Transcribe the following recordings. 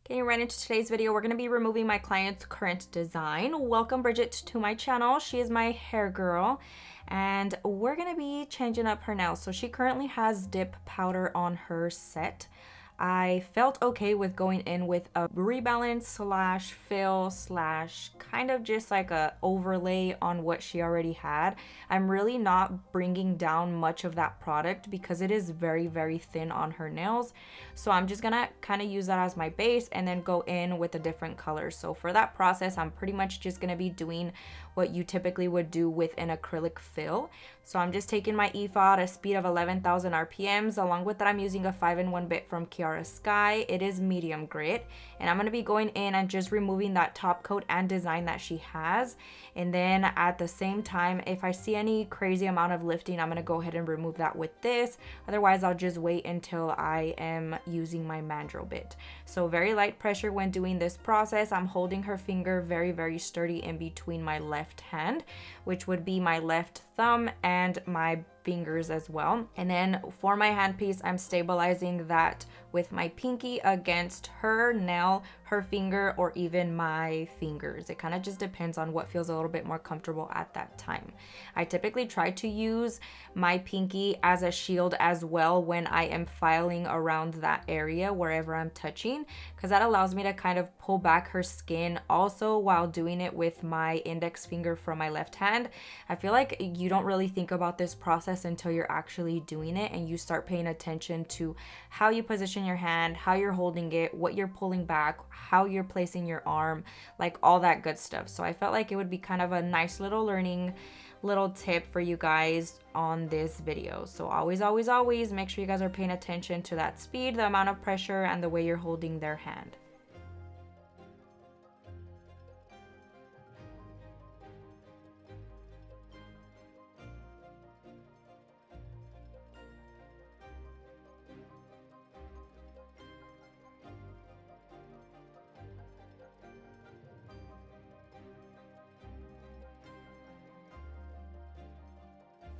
Getting right into today's video, we're going to be removing my client's current design. Welcome Bridget to my channel. She is my hair girl and we're going to be changing up her nails. So she currently has dip powder on her set. I felt okay with going in with a rebalance slash fill slash kind of just like a overlay on what she already had. I'm really not bringing down much of that product because it is very, very thin on her nails. So I'm just gonna kind of use that as my base and then go in with a different color. So for that process, I'm pretty much just gonna be doing what you typically would do with an acrylic fill. So I'm just taking my ephod at a speed of 11,000 RPMs. Along with that, I'm using a 5-in-1 bit from Kiara Sky. It is medium grit. And I'm going to be going in and just removing that top coat and design that she has. And then at the same time, if I see any crazy amount of lifting, I'm going to go ahead and remove that with this. Otherwise, I'll just wait until I am using my mandrel bit. So very light pressure when doing this process. I'm holding her finger very, very sturdy in between my left hand, which would be my left thumb and my fingers as well. And then for my handpiece, I'm stabilizing that with my pinky against her nail, her finger, or even my fingers. It kind of just depends on what feels a little bit more comfortable at that time. I typically try to use my pinky as a shield as well when I am filing around that area wherever I'm touching, because that allows me to kind of pull back her skin also while doing it with my index finger from my left hand. I feel like you don't really think about this process until you're actually doing it and you start paying attention to how you position your hand, how you're holding it, what you're pulling back, how you're placing your arm, like all that good stuff. So I felt like it would be kind of a nice little learning little tip for you guys on this video. So always, always, always make sure you guys are paying attention to that speed, the amount of pressure, and the way you're holding their hand.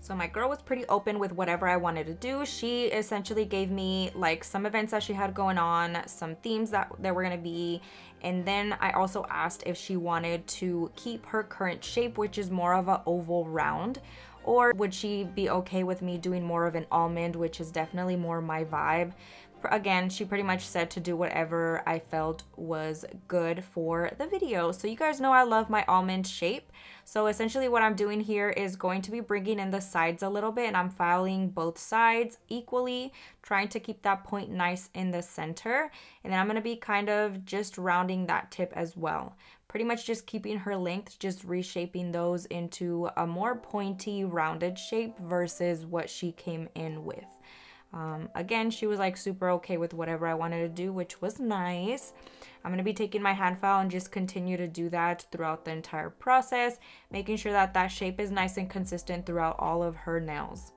So my girl was pretty open with whatever I wanted to do. She essentially gave me like some events that she had going on, some themes that there were gonna be. And then I also asked if she wanted to keep her current shape, which is more of an oval round, or would she be okay with me doing more of an almond, which is definitely more my vibe. Again, she pretty much said to do whatever I felt was good for the video. So you guys know I love my almond shape. So essentially what I'm doing here is going to be bringing in the sides a little bit, and I'm filing both sides equally, trying to keep that point nice in the center. And then I'm going to be kind of just rounding that tip as well. Pretty much just keeping her length, just reshaping those into a more pointy rounded shape versus what she came in with. Again, she was like super okay with whatever I wanted to do, which was nice. I'm going to be taking my hand file and just continue to do that throughout the entire process, making sure that that shape is nice and consistent throughout all of her nails.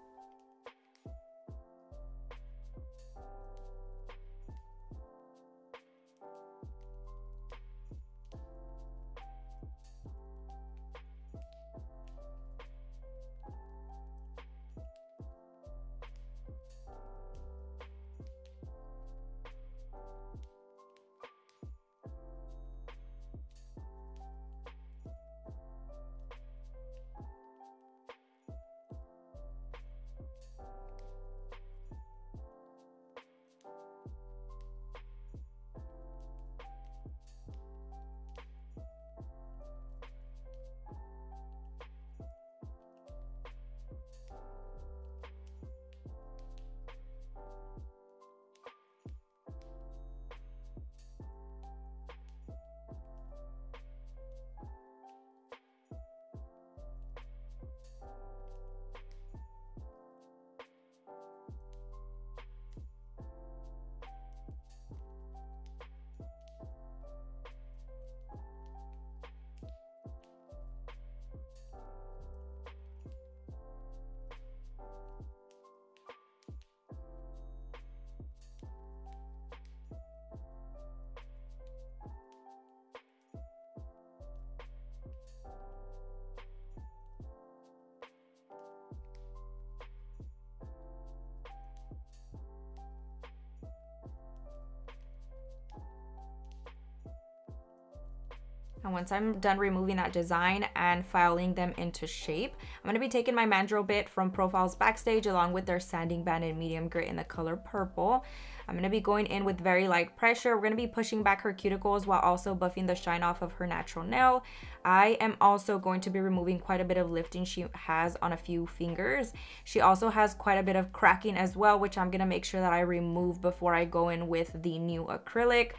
And once I'm done removing that design and filing them into shape, I'm going to be taking my mandrel bit from Profiles Backstage along with their sanding band in medium grit in the color purple. I'm going to be going in with very light pressure. We're going to be pushing back her cuticles while also buffing the shine off of her natural nail. I am also going to be removing quite a bit of lifting she has on a few fingers. She also has quite a bit of cracking as well, which I'm going to make sure that I remove before I go in with the new acrylic.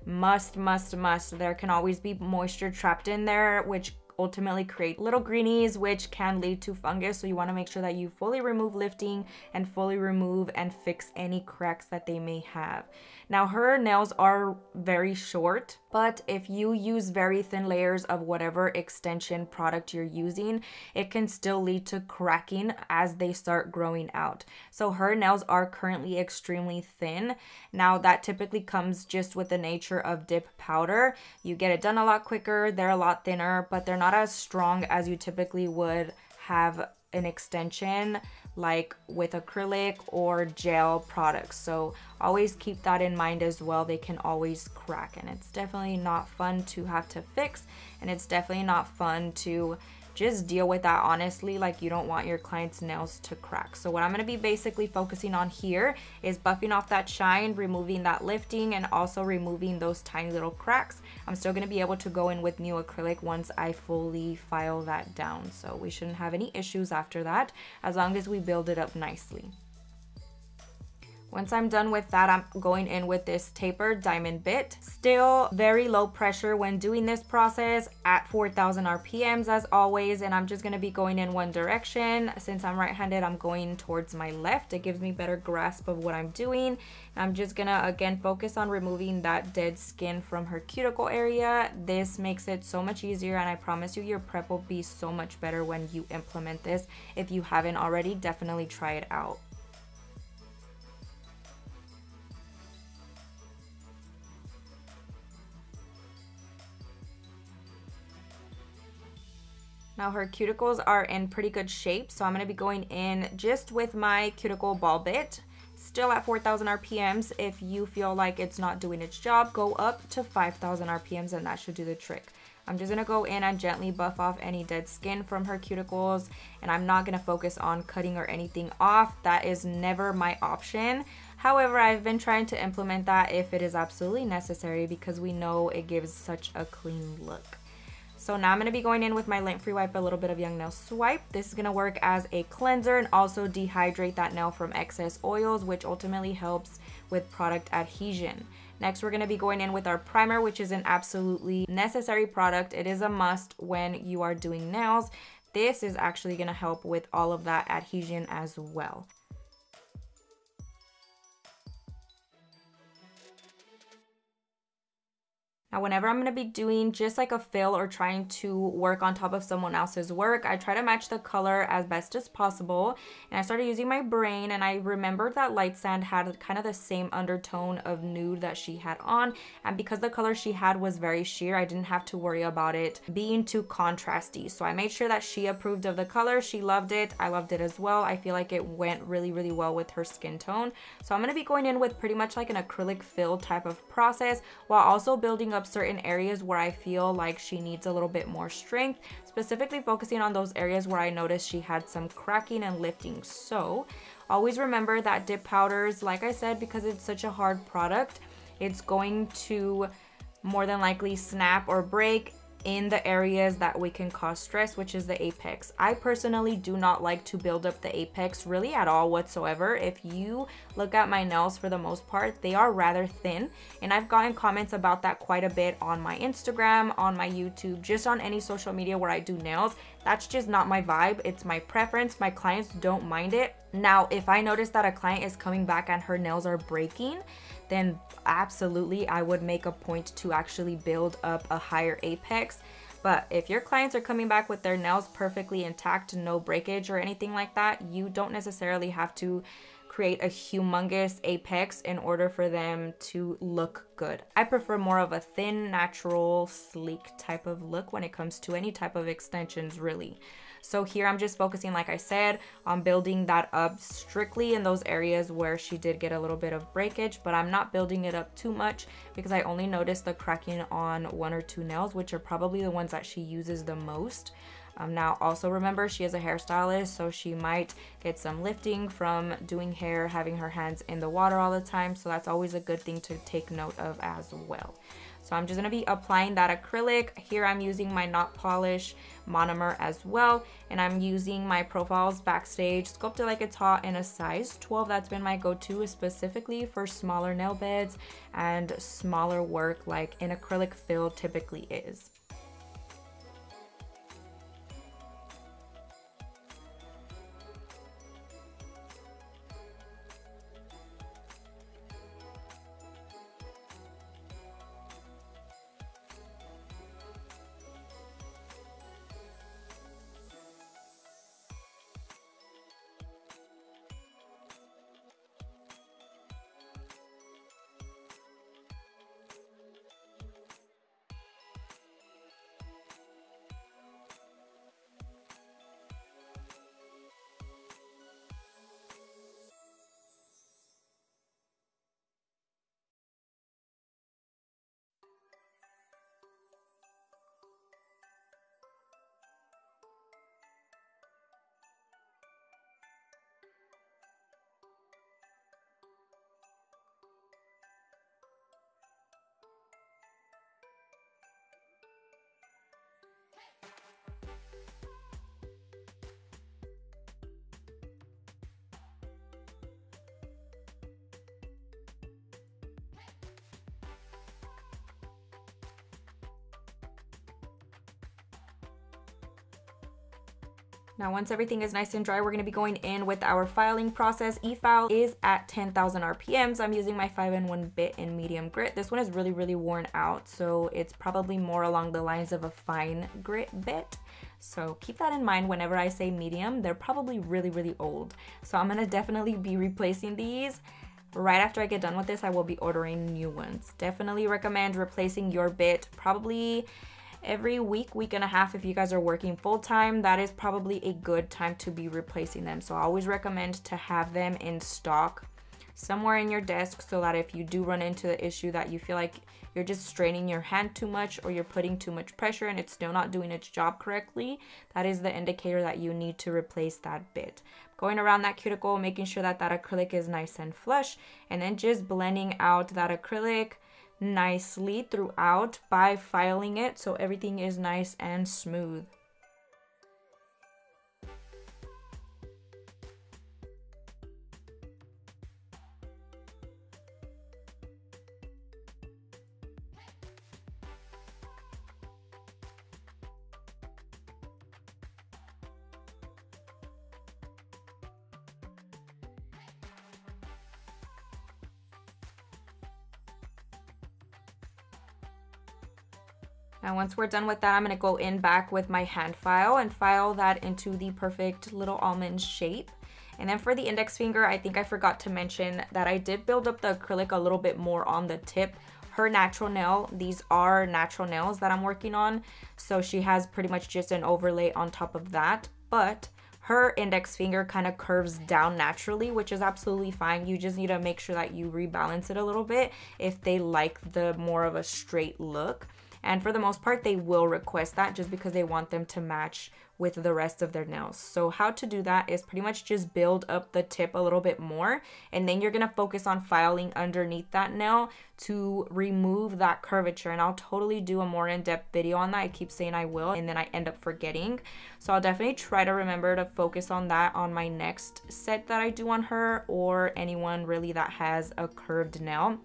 Must. There can always be moisture trapped in there, which ultimately create little greenies, which can lead to fungus. So you want to make sure that you fully remove lifting and fully remove and fix any cracks that they may have. Now her nails are very short, but if you use very thin layers of whatever extension product you're using, it can still lead to cracking as they start growing out. So her nails are currently extremely thin. Now that typically comes just with the nature of dip powder. You get it done a lot quicker, they're a lot thinner, but they're not as strong as you typically would have an extension like with acrylic or gel products. So always keep that in mind as well. They can always crack, and it's definitely not fun to have to fix, and it's definitely not fun to just deal with that, honestly. Like, you don't want your client's nails to crack. So what I'm going to be basically focusing on here is buffing off that shine, removing that lifting, and also removing those tiny little cracks. I'm still going to be able to go in with new acrylic once I fully file that down. So we shouldn't have any issues after that, as long as we build it up nicely. Once I'm done with that, I'm going in with this tapered diamond bit. Still very low pressure when doing this process at 4,000 RPMs as always, and I'm just going to be going in one direction. Since I'm right-handed, I'm going towards my left. It gives me better grasp of what I'm doing. I'm just going to again focus on removing that dead skin from her cuticle area. This makes it so much easier, and I promise you your prep will be so much better when you implement this. If you haven't already, definitely try it out. Now her cuticles are in pretty good shape, so I'm going to be going in just with my cuticle ball bit, still at 4,000 RPMs. If you feel like it's not doing its job, go up to 5,000 RPMs and that should do the trick. I'm just going to go in and gently buff off any dead skin from her cuticles, and I'm not going to focus on cutting or anything off. That is never my option. However, I've been trying to implement that if it is absolutely necessary, because we know it gives such a clean look. So now I'm going to be going in with my lint-free wipe, a little bit of Young Nail Swipe. This is going to work as a cleanser and also dehydrate that nail from excess oils, which ultimately helps with product adhesion. Next, we're going to be going in with our primer, which is an absolutely necessary product. It is a must when you are doing nails. This is actually going to help with all of that adhesion as well. Now, whenever I'm going to be doing just like a fill or trying to work on top of someone else's work, I try to match the color as best as possible. And I started using my brain, and I remembered that Light Sand had kind of the same undertone of nude that she had on. And because the color she had was very sheer, I didn't have to worry about it being too contrasty. So I made sure that she approved of the color. She loved it. I loved it as well. I feel like it went really, really well with her skin tone. So I'm going to be going in with pretty much like an acrylic fill type of process, while also building up certain areas where I feel like she needs a little bit more strength, specifically focusing on those areas where I noticed she had some cracking and lifting. So always remember that dip powders, like I said, because it's such a hard product, it's going to more than likely snap or break in the areas that we can cause stress, which is the apex. I personally do not like to build up the apex really at all whatsoever. If you look at my nails, for the most part, they are rather thin, and I've gotten comments about that quite a bit on my Instagram, on my YouTube, just on any social media where I do nails. That's just not my vibe. It's my preference. My clients don't mind it. Now, if I notice that a client is coming back and her nails are breaking, then absolutely I would make a point to actually build up a higher apex. But if your clients are coming back with their nails perfectly intact, no breakage or anything like that, you don't necessarily have to create a humongous apex in order for them to look good. I prefer more of a thin, natural, sleek type of look when it comes to any type of extensions, really. So here I'm just focusing, like I said, on building that up strictly in those areas where she did get a little bit of breakage, but I'm not building it up too much because I only noticed the cracking on 1 or 2 nails, which are probably the ones that she uses the most. Now also remember, she is a hairstylist, so she might get some lifting from doing hair, having her hands in the water all the time, so that's always a good thing to take note of as well. So I'm just going to be applying that acrylic. Here I'm using my Not Polish monomer as well, and I'm using my Profiles Backstage Sculpt It Like It's Hot in a size 12. That's been my go-to specifically for smaller nail beds and smaller work like an acrylic fill typically is. Now, once everything is nice and dry, we're gonna be going in with our filing process. E-file is at 10,000 RPMs. I'm using my 5-in-1 bit in medium grit. This one is really, really worn out, so it's probably more along the lines of a fine grit bit. So keep that in mind whenever I say medium. They're probably really, really old. So I'm gonna definitely be replacing these. Right after I get done with this, I will be ordering new ones. Definitely recommend replacing your bit probably every week, week and a half. If you guys are working full-time, that is probably a good time to be replacing them. So I always recommend to have them in stock somewhere in your desk so that if you do run into the issue that you feel like you're just straining your hand too much or you're putting too much pressure and it's still not doing its job correctly, that is the indicator that you need to replace that bit. Going around that cuticle, making sure that that acrylic is nice and flush, and then just blending out that acrylic nicely throughout by filing it so everything is nice and smooth. Now once we're done with that, I'm going to go in back with my hand file and file that into the perfect little almond shape. And then for the index finger, I think I forgot to mention that I did build up the acrylic a little bit more on the tip. Her natural nail, these are natural nails that I'm working on, so she has pretty much just an overlay on top of that, but her index finger kind of curves down naturally, which is absolutely fine. You just need to make sure that you rebalance it a little bit if they like the more of a straight look. And for the most part, they will request that just because they want them to match with the rest of their nails. So how to do that is pretty much just build up the tip a little bit more, and then you're gonna focus on filing underneath that nail to remove that curvature. And I'll totally do a more in-depth video on that. I keep saying I will, and then I end up forgetting. So I'll definitely try to remember to focus on that on my next set that I do on her, or anyone really that has a curved nail,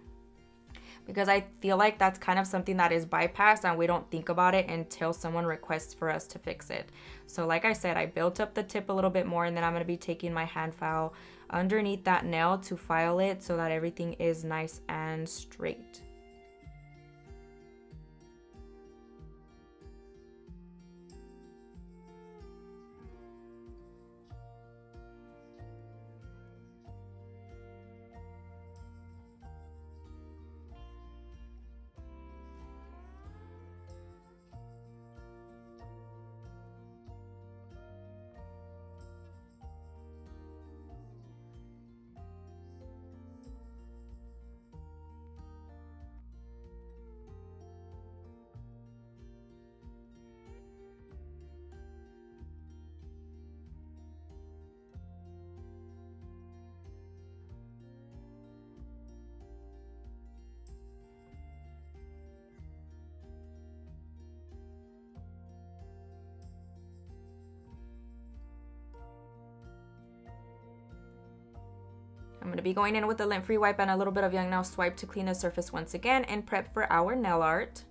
because I feel like that's kind of something that is bypassed and we don't think about it until someone requests for us to fix it. So like I said, I built up the tip a little bit more, and then I'm going to be taking my hand file underneath that nail to file it so that everything is nice and straight. be going in with a lint-free wipe and a little bit of Young Nail Swipe to clean the surface once again and prep for our nail art.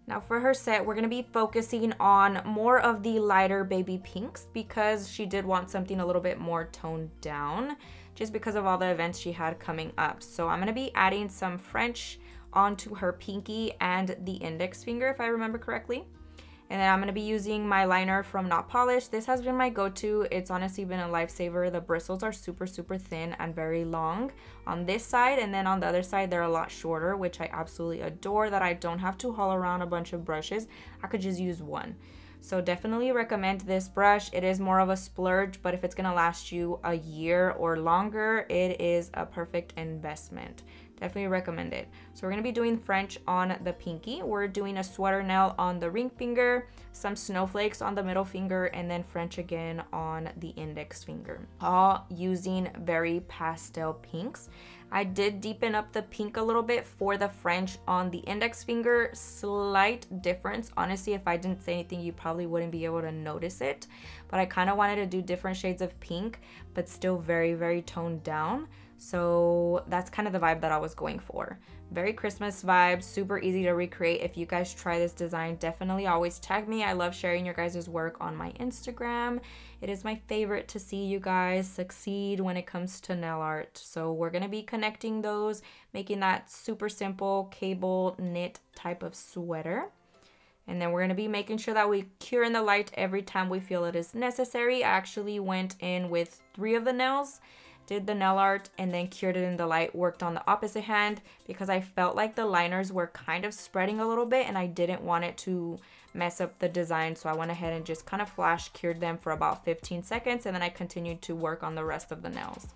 Now for her set, we're going to be focusing on more of the lighter baby pinks because she did want something a little bit more toned down just because of all the events she had coming up. So I'm going to be adding some French onto her pinky and the index finger, if I remember correctly. And then I'm going to be using my liner from Not Polished. This has been my go-to. It's honestly been a lifesaver. The bristles are super, super thin and very long on this side. And then on the other side, they're a lot shorter, which I absolutely adore, that I don't have to haul around a bunch of brushes. I could just use one. So definitely recommend this brush. It is more of a splurge, but if it's going to last you a year or longer, it is a perfect investment. Definitely recommend it. So we're going to be doing French on the pinky. We're doing a sweater nail on the ring finger, some snowflakes on the middle finger, and then French again on the index finger. All using very pastel pinks. I did deepen up the pink a little bit for the French on the index finger. Slight difference. Honestly, if I didn't say anything, you probably wouldn't be able to notice it. But I kind of wanted to do different shades of pink, but still very, very toned down. So that's kind of the vibe that I was going for. Very Christmas vibe, super easy to recreate. If you guys try this design, definitely always tag me. I love sharing your guys' work on my Instagram. It is my favorite to see you guys succeed when it comes to nail art. So we're going to be connecting those, making that super simple cable knit type of sweater. And then we're going to be making sure that we cure in the light every time we feel it is necessary. I actually went in with 3 of the nails, did the nail art, and then cured it in the light, worked on the opposite hand because I felt like the liners were kind of spreading a little bit and I didn't want it to mess up the design. So I went ahead and just kind of flash cured them for about 15 seconds and then I continued to work on the rest of the nails.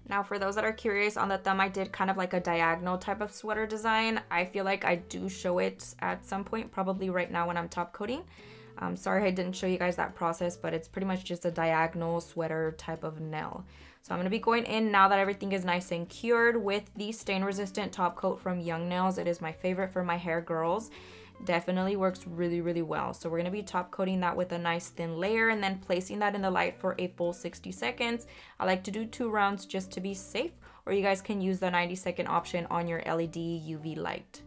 Now for those that are curious, on the thumb I did kind of like a diagonal type of sweater design. I feel like I do show it at some point, probably right now when I'm top coating. Sorry I didn't show you guys that process, but it's pretty much just a diagonal sweater type of nail. So I'm going to be going in now that everything is nice and cured with the stain resistant top coat from Young Nails. It is my favorite for my hair girls. Definitely works really, really well. So we're going to be top coating that with a nice thin layer and then placing that in the light for a full 60 seconds. I like to do 2 rounds just to be safe, or you guys can use the 90-second option on your LED UV light.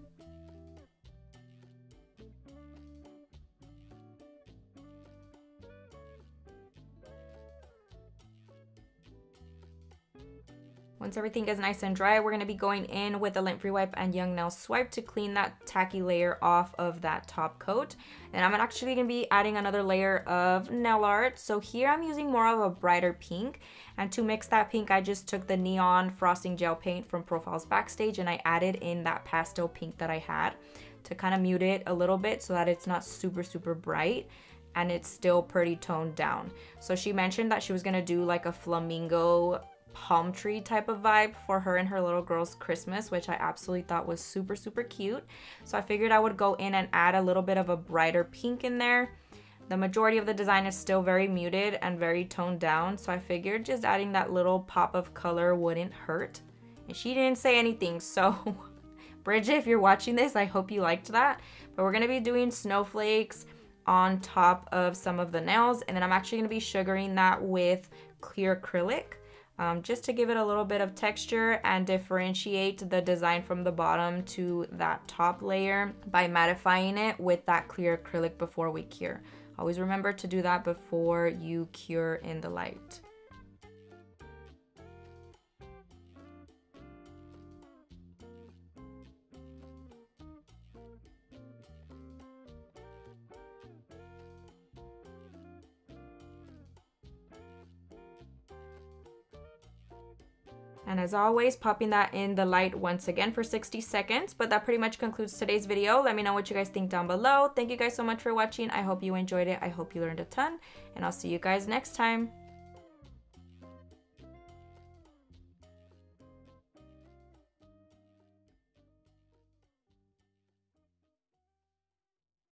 Once everything is nice and dry, we're going to be going in with a lint-free wipe and Young Nail Swipe to clean that tacky layer off of that top coat. And I'm actually going to be adding another layer of nail art. So here I'm using more of a brighter pink. And to mix that pink, I just took the neon frosting gel paint from Profiles Backstage and I added in that pastel pink that I had to kind of mute it a little bit so that it's not super, super bright and it's still pretty toned down. So she mentioned that she was going to do like a flamingo palm tree type of vibe for her and her little girl's Christmas, which I absolutely thought was super, super cute. So I figured I would go in and add a little bit of a brighter pink in there. The majority of the design is still very muted and very toned down, so I figured just adding that little pop of color wouldn't hurt. And she didn't say anything, so Bridget, if you're watching this, I hope you liked that. But we're going to be doing snowflakes on top of some of the nails, and then I'm actually going to be sugaring that with clear acrylic. Just to give it a little bit of texture and differentiate the design from the bottom to that top layer by mattifying it with that clear acrylic before we cure. Always remember to do that before you cure in the light. And as always, popping that in the light once again for 60 seconds. But that pretty much concludes today's video. Let me know what you guys think down below. Thank you guys so much for watching. I hope you enjoyed it. I hope you learned a ton. And I'll see you guys next time.